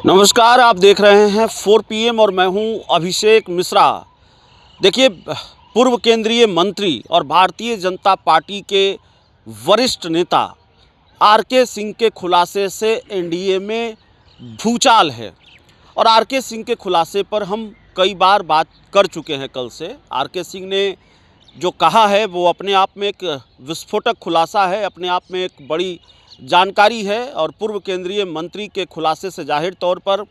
नमस्कार, आप देख रहे हैं 4 PM और मैं हूं अभिषेक मिश्रा। देखिए, पूर्व केंद्रीय मंत्री और भारतीय जनता पार्टी के वरिष्ठ नेता आरके सिंह के खुलासे से एनडीए में भूचाल है। और आरके सिंह के खुलासे पर हम कई बार बात कर चुके हैं। कल से आरके सिंह ने जो कहा है वो अपने आप में एक विस्फोटक खुलासा है, अपने आप में एक बड़ी जानकारी है। और पूर्व केंद्रीय मंत्री के खुलासे से जाहिर तौर पर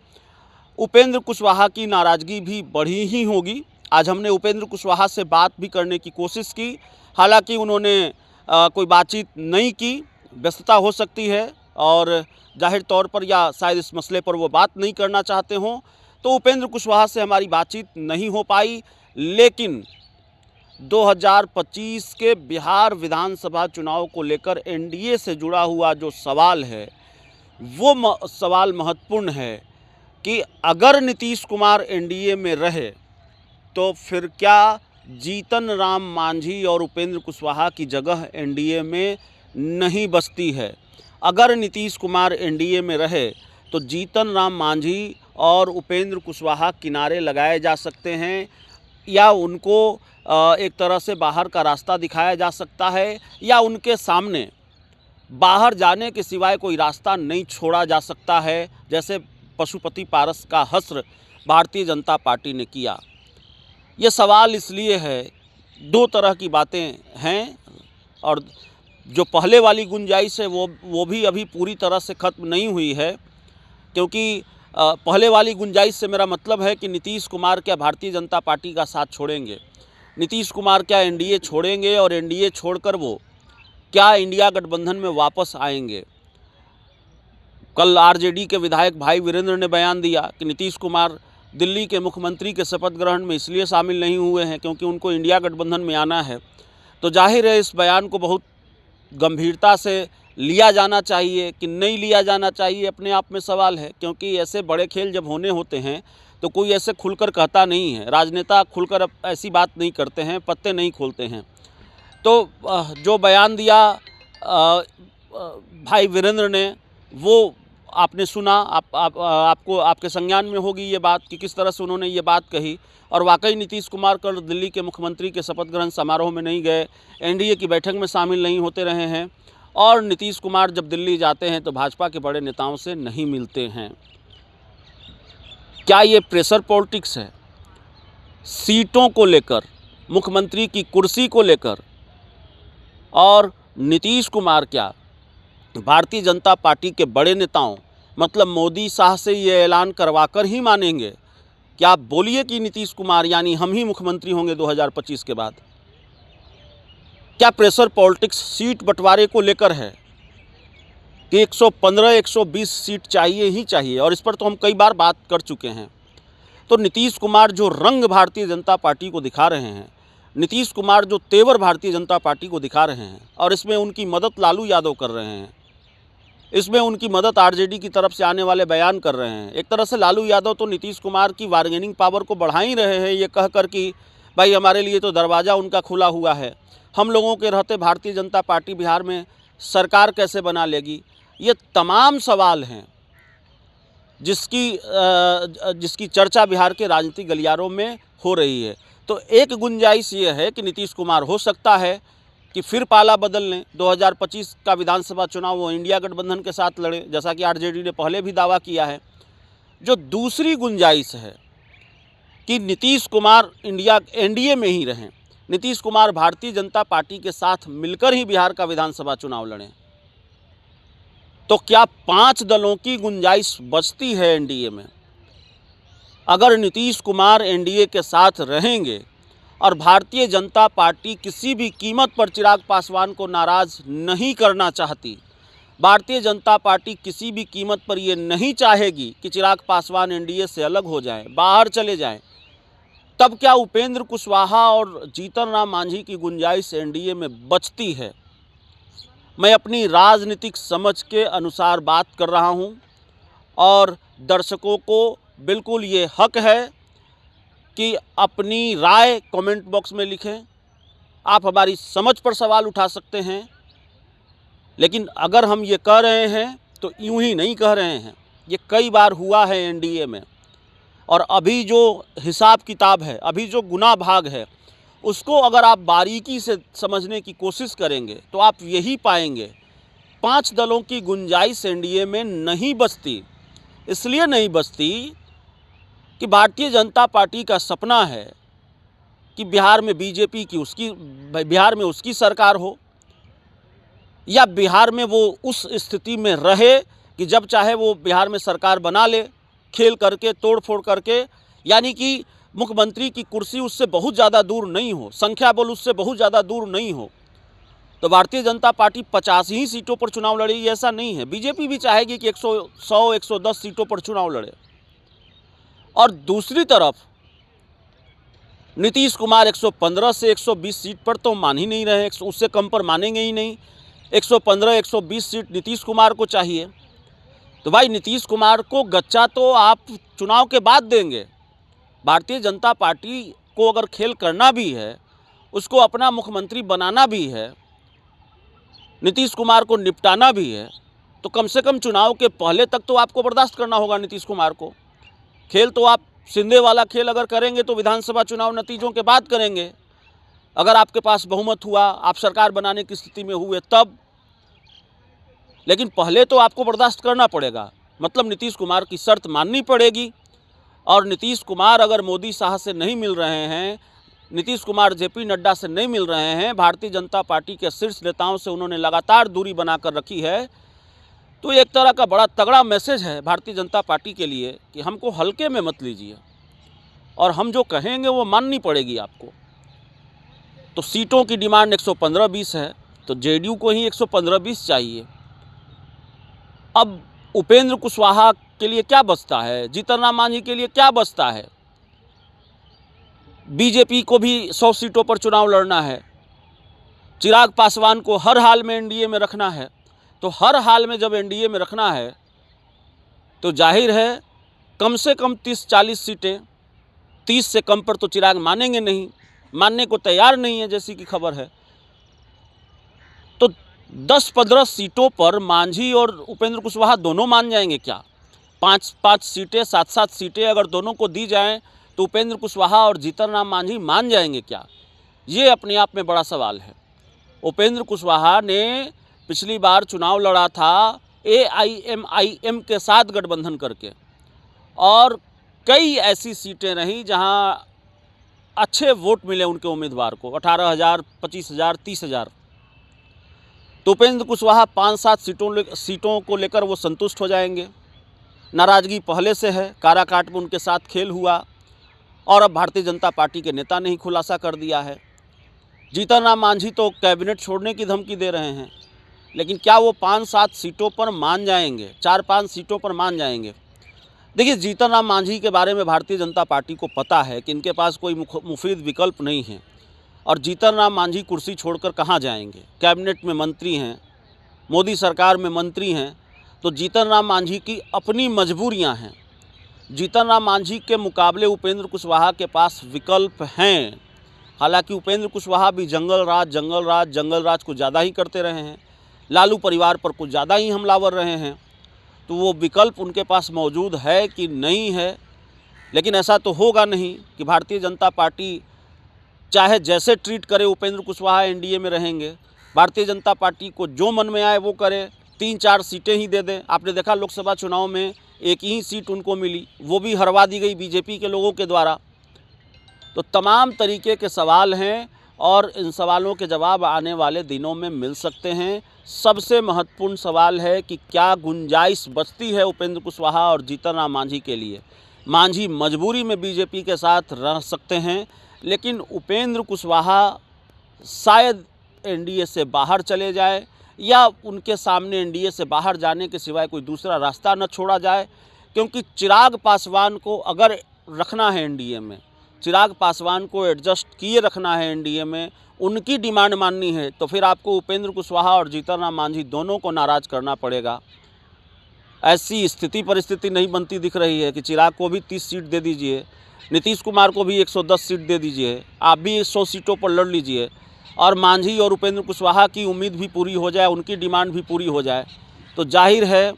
उपेंद्र कुशवाहा की नाराज़गी भी बढ़ी ही होगी। आज हमने उपेंद्र कुशवाहा से बात भी करने की कोशिश की, हालांकि उन्होंने कोई बातचीत नहीं की, व्यस्तता हो सकती है और जाहिर तौर पर या शायद इस मसले पर वो बात नहीं करना चाहते हों, तो उपेंद्र कुशवाहा से हमारी बातचीत नहीं हो पाई। लेकिन 2025 के बिहार विधानसभा चुनाव को लेकर एनडीए से जुड़ा हुआ जो सवाल है वो सवाल महत्वपूर्ण है कि अगर नीतीश कुमार एनडीए में रहे तो फिर क्या जीतन राम मांझी और उपेंद्र कुशवाहा की जगह एनडीए में नहीं बचती है। अगर नीतीश कुमार एनडीए में रहे तो जीतन राम मांझी और उपेंद्र कुशवाहा किनारे लगाए जा सकते हैं, या उनको एक तरह से बाहर का रास्ता दिखाया जा सकता है, या उनके सामने बाहर जाने के सिवाय कोई रास्ता नहीं छोड़ा जा सकता है, जैसे पशुपति पारस का हश्र भारतीय जनता पार्टी ने किया। ये सवाल इसलिए है, दो तरह की बातें हैं, और जो पहले वाली गुंजाइश है वो भी अभी पूरी तरह से ख़त्म नहीं हुई है। क्योंकि पहले वाली गुंजाइश से मेरा मतलब है कि नीतीश कुमार क्या भारतीय जनता पार्टी का साथ छोड़ेंगे, नीतीश कुमार क्या एनडीए छोड़ेंगे, और एनडीए छोड़कर वो क्या इंडिया गठबंधन में वापस आएंगे। कल आरजेडी के विधायक भाई वीरेंद्र ने बयान दिया कि नीतीश कुमार दिल्ली के मुख्यमंत्री के शपथ ग्रहण में इसलिए शामिल नहीं हुए हैं क्योंकि उनको इंडिया गठबंधन में आना है। तो जाहिर है इस बयान को बहुत गंभीरता से लिया जाना चाहिए कि नहीं लिया जाना चाहिए, अपने आप में सवाल है। क्योंकि ऐसे बड़े खेल जब होने होते हैं तो कोई ऐसे खुलकर कहता नहीं है, राजनेता खुलकर अब ऐसी बात नहीं करते हैं, पत्ते नहीं खोलते हैं। तो जो बयान दिया भाई वीरेंद्र ने वो आपने सुना, आपको आपके संज्ञान में होगी ये बात कि किस तरह से उन्होंने ये बात कही। और वाकई नीतीश कुमार कल दिल्ली के मुख्यमंत्री के शपथ ग्रहण समारोह में नहीं गए, एनडीए की बैठक में शामिल नहीं होते रहे हैं, और नीतीश कुमार जब दिल्ली जाते हैं तो भाजपा के बड़े नेताओं से नहीं मिलते हैं। क्या ये प्रेशर पॉलिटिक्स है? सीटों को लेकर, मुख्यमंत्री की कुर्सी को लेकर, और नीतीश कुमार क्या भारतीय जनता पार्टी के बड़े नेताओं मतलब मोदी शाह से ये ऐलान करवा कर ही मानेंगे कि आप बोलिए कि नीतीश कुमार यानी हम ही मुख्यमंत्री होंगे 2025 के बाद? क्या प्रेशर पॉलिटिक्स सीट बंटवारे को लेकर है कि 115-120 सीट चाहिए ही चाहिए? और इस पर तो हम कई बार बात कर चुके हैं। तो नीतीश कुमार जो रंग भारतीय जनता पार्टी को दिखा रहे हैं, नीतीश कुमार जो तेवर भारतीय जनता पार्टी को दिखा रहे हैं, और इसमें उनकी मदद लालू यादव कर रहे हैं, इसमें उनकी मदद आरजेडी की तरफ से आने वाले बयान कर रहे हैं। एक तरह से लालू यादव तो नीतीश कुमार की बार्गेनिंग पावर को बढ़ा ही रहे हैं, ये कहकर कि भाई हमारे लिए तो दरवाज़ा उनका खुला हुआ है, हम लोगों के रहते भारतीय जनता पार्टी बिहार में सरकार कैसे बना लेगी। ये तमाम सवाल हैं जिसकी चर्चा बिहार के राजनीतिक गलियारों में हो रही है। तो एक गुंजाइश ये है कि नीतीश कुमार हो सकता है कि फिर पाला बदल लें, 2025 का विधानसभा चुनाव वो इंडिया गठबंधन के साथ लड़े, जैसा कि आरजेडी ने पहले भी दावा किया है। जो दूसरी गुंजाइश है कि नीतीश कुमार एनडीए में ही रहें, नीतीश कुमार भारतीय जनता पार्टी के साथ मिलकर ही बिहार का विधानसभा चुनाव लड़ें, तो क्या 5 दलों की गुंजाइश बचती है एनडीए में? अगर नीतीश कुमार एनडीए के साथ रहेंगे और भारतीय जनता पार्टी किसी भी कीमत पर चिराग पासवान को नाराज़ नहीं करना चाहती, भारतीय जनता पार्टी किसी भी कीमत पर ये नहीं चाहेगी कि चिराग पासवान एनडीए से अलग हो जाएं, बाहर चले जाएं, तब क्या उपेंद्र कुशवाहा और जीतन राम मांझी की गुंजाइश एनडीए में बचती है? मैं अपनी राजनीतिक समझ के अनुसार बात कर रहा हूं, और दर्शकों को बिल्कुल ये हक है कि अपनी राय कमेंट बॉक्स में लिखें। आप हमारी समझ पर सवाल उठा सकते हैं, लेकिन अगर हम ये कह रहे हैं तो यूं ही नहीं कह रहे हैं। ये कई बार हुआ है एनडीए में, और अभी जो हिसाब किताब है, अभी जो गुना भाग है, उसको अगर आप बारीकी से समझने की कोशिश करेंगे तो आप यही पाएंगे 5 दलों की गुंजाइश एनडीए में नहीं बचती। इसलिए नहीं बचती कि भारतीय जनता पार्टी का सपना है कि बिहार में बीजेपी की बिहार में उसकी सरकार हो, या बिहार में वो उस स्थिति में रहे कि जब चाहे वो बिहार में सरकार बना ले, खेल करके, तोड़ फोड़ करके, यानी कि मुख्यमंत्री की कुर्सी उससे बहुत ज़्यादा दूर नहीं हो, संख्या बल उससे बहुत ज़्यादा दूर नहीं हो। तो भारतीय जनता पार्टी 50 ही सीटों पर चुनाव लड़ेगी ऐसा नहीं है। बीजेपी भी चाहेगी कि 110 सीटों पर चुनाव लड़े। और दूसरी तरफ नीतीश कुमार 115 से 120 सीट पर तो मान ही नहीं रहे, उससे कम पर मानेंगे ही नहीं। 115-120 सीट नीतीश कुमार को चाहिए। तो भाई नीतीश कुमार को गच्चा तो आप चुनाव के बाद देंगे। भारतीय जनता पार्टी को अगर खेल करना भी है, उसको अपना मुख्यमंत्री बनाना भी है, नीतीश कुमार को निपटाना भी है, तो कम से कम चुनाव के पहले तक तो आपको बर्दाश्त करना होगा नीतीश कुमार को। खेल तो आप शिंदे वाला खेल अगर करेंगे तो विधानसभा चुनाव नतीजों के बाद करेंगे, अगर आपके पास बहुमत हुआ, आप सरकार बनाने की स्थिति में हुए तब। लेकिन पहले तो आपको बर्दाश्त करना पड़ेगा, मतलब नीतीश कुमार की शर्त माननी पड़ेगी। और नीतीश कुमार अगर मोदी शाह से नहीं मिल रहे हैं, नीतीश कुमार जेपी नड्डा से नहीं मिल रहे हैं, भारतीय जनता पार्टी के शीर्ष नेताओं से उन्होंने लगातार दूरी बनाकर रखी है, तो एक तरह का बड़ा तगड़ा मैसेज है भारतीय जनता पार्टी के लिए कि हमको हल्के में मत लीजिए, और हम जो कहेंगे वो माननी पड़ेगी आपको। तो सीटों की डिमांड 115-20 है, तो जेडीयू को ही 115-20 चाहिए। अब उपेंद्र कुशवाहा के लिए क्या बचता है, जीतन राम मांझी के लिए क्या बचता है? बीजेपी को भी 100 सीटों पर चुनाव लड़ना है, चिराग पासवान को हर हाल में एनडीए में रखना है। तो हर हाल में जब एनडीए में रखना है तो जाहिर है कम से कम 30-40 सीटें, 30 से कम पर तो चिराग मानेंगे नहीं, मानने को तैयार नहीं है जैसी कि खबर है। तो 10-15 सीटों पर मांझी और उपेंद्र कुशवाहा दोनों मान जाएंगे क्या? 5-5 सीटें, 7-7 सीटें अगर दोनों को दी जाएं तो उपेंद्र कुशवाहा और जीतन राम मांझी मान जाएंगे क्या? ये अपने आप में बड़ा सवाल है। उपेंद्र कुशवाहा ने पिछली बार चुनाव लड़ा था AIMIM के साथ गठबंधन करके, और कई ऐसी सीटें रहीं जहां अच्छे वोट मिले उनके उम्मीदवार को, 18,000, 25,000, 30,000। तो उपेंद्र कुशवाहा 5-7 सीटों को लेकर वो संतुष्ट हो जाएंगे। नाराज़गी पहले से है, काराकाट में उनके साथ खेल हुआ, और अब भारतीय जनता पार्टी के नेता ने ही खुलासा कर दिया है। जीतन राम मांझी तो कैबिनेट छोड़ने की धमकी दे रहे हैं, लेकिन क्या वो 5-7 सीटों पर मान जाएंगे, 4-5 सीटों पर मान जाएंगे? देखिए, जीतन राम मांझी के बारे में भारतीय जनता पार्टी को पता है कि इनके पास कोई मुफीद विकल्प नहीं है, और जीतन राम मांझी कुर्सी छोड़कर कहाँ जाएंगे? कैबिनेट में मंत्री हैं, मोदी सरकार में मंत्री हैं, तो जीतन राम मांझी की अपनी मजबूरियां हैं। जीतन राम मांझी के मुकाबले उपेंद्र कुशवाहा के पास विकल्प हैं। हालांकि उपेंद्र कुशवाहा भी जंगल राज कुछ ज़्यादा ही करते रहे हैं, लालू परिवार पर कुछ ज़्यादा ही हमलावर रहे हैं, तो वो विकल्प उनके पास मौजूद है कि नहीं है। लेकिन ऐसा तो होगा नहीं कि भारतीय जनता पार्टी चाहे जैसे ट्रीट करे, उपेंद्र कुशवाहा एनडीए में रहेंगे, भारतीय जनता पार्टी को जो मन में आए वो करे, 3-4 सीटें ही दे दें। आपने देखा लोकसभा चुनाव में एक ही सीट उनको मिली, वो भी हरवा दी गई बीजेपी के लोगों के द्वारा। तो तमाम तरीके के सवाल हैं, और इन सवालों के जवाब आने वाले दिनों में मिल सकते हैं। सबसे महत्वपूर्ण सवाल है कि क्या गुंजाइश बचती है उपेंद्र कुशवाहा और जीतन राम मांझी के लिए? मांझी मजबूरी में बीजेपी के साथ रह सकते हैं, लेकिन उपेंद्र कुशवाहा शायद एनडीए से बाहर चले जाए, या उनके सामने एनडीए से बाहर जाने के सिवाय कोई दूसरा रास्ता न छोड़ा जाए। क्योंकि चिराग पासवान को अगर रखना है एनडीए में, चिराग पासवान को एडजस्ट किए रखना है एनडीए में, उनकी डिमांड माननी है, तो फिर आपको उपेंद्र कुशवाहा और जीतन राम मांझी दोनों को नाराज़ करना पड़ेगा। ऐसी परिस्थिति नहीं बनती दिख रही है कि चिराग को भी 30 सीट दे दीजिए, नीतीश कुमार को भी 110 सीट दे दीजिए, आप भी 100 सीटों पर लड़ लीजिए, और मांझी और उपेंद्र कुशवाहा की उम्मीद भी पूरी हो जाए, उनकी डिमांड भी पूरी हो जाए, तो जाहिर है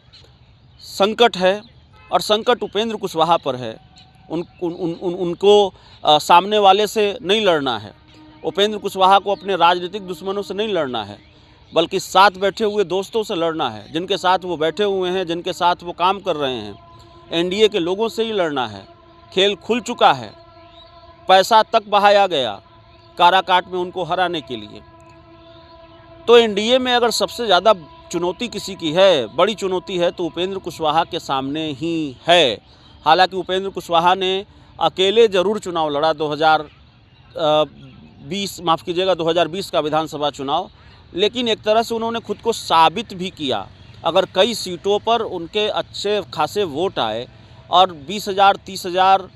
संकट है। और संकट उपेंद्र कुशवाहा पर है। उनको सामने वाले से नहीं लड़ना है, उपेंद्र कुशवाहा को अपने राजनीतिक दुश्मनों से नहीं लड़ना है, बल्कि साथ बैठे हुए दोस्तों से लड़ना है, जिनके साथ वो बैठे हुए हैं, जिनके साथ वो काम कर रहे हैं। एनडीए के लोगों से ही लड़ना है। खेल खुल चुका है, पैसा तक बहाया गया काराकाट में उनको हराने के लिए। तो एनडीए में अगर सबसे ज़्यादा चुनौती किसी की है, बड़ी चुनौती है, तो उपेंद्र कुशवाहा के सामने ही है। हालांकि उपेंद्र कुशवाहा ने अकेले ज़रूर चुनाव लड़ा 2020 का विधानसभा चुनाव, लेकिन एक तरह से उन्होंने खुद को साबित भी किया। अगर कई सीटों पर उनके अच्छे खासे वोट आए और 20,000, 30,000,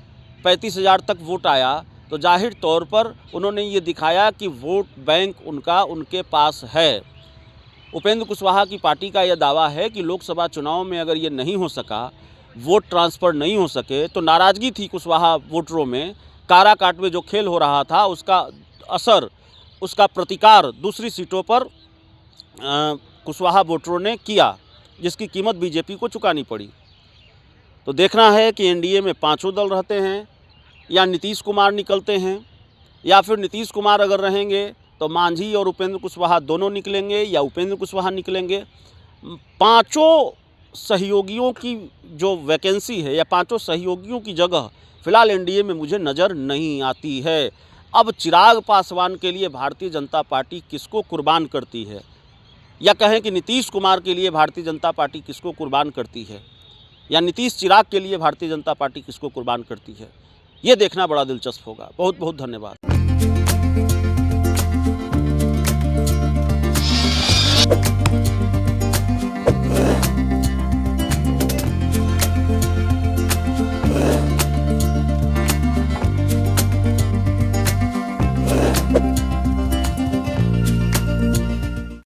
35,000 तक वोट आया, तो जाहिर तौर पर उन्होंने ये दिखाया कि वोट बैंक उनका उनके पास है। उपेंद्र कुशवाहा की पार्टी का यह दावा है कि लोकसभा चुनाव में अगर ये नहीं हो सका, वोट ट्रांसफ़र नहीं हो सके, तो नाराज़गी थी कुशवाहा वोटरों में। काराकाट में जो खेल हो रहा था उसका असर, उसका प्रतिकार दूसरी सीटों पर कुशवाहा वोटरों ने किया, जिसकी कीमत बीजेपी को चुकानी पड़ी। तो देखना है कि एनडीए में पांचों दल रहते हैं या नीतीश कुमार निकलते हैं, या फिर नीतीश कुमार अगर रहेंगे तो मांझी और उपेंद्र कुशवाहा दोनों निकलेंगे या उपेंद्र कुशवाहा निकलेंगे। पांचों सहयोगियों की जो वैकेंसी है या पांचों सहयोगियों की जगह फिलहाल एनडीए में मुझे नज़र नहीं आती है। अब चिराग पासवान के लिए भारतीय जनता पार्टी किसको कुर्बान करती है, या कहें कि नीतीश कुमार के लिए भारतीय जनता पार्टी किसको कुर्बान करती है, या नीतीश चिराग के लिए भारतीय जनता पार्टी किसको कुर्बान करती है, ये देखना बड़ा दिलचस्प होगा। बहुत बहुत धन्यवाद।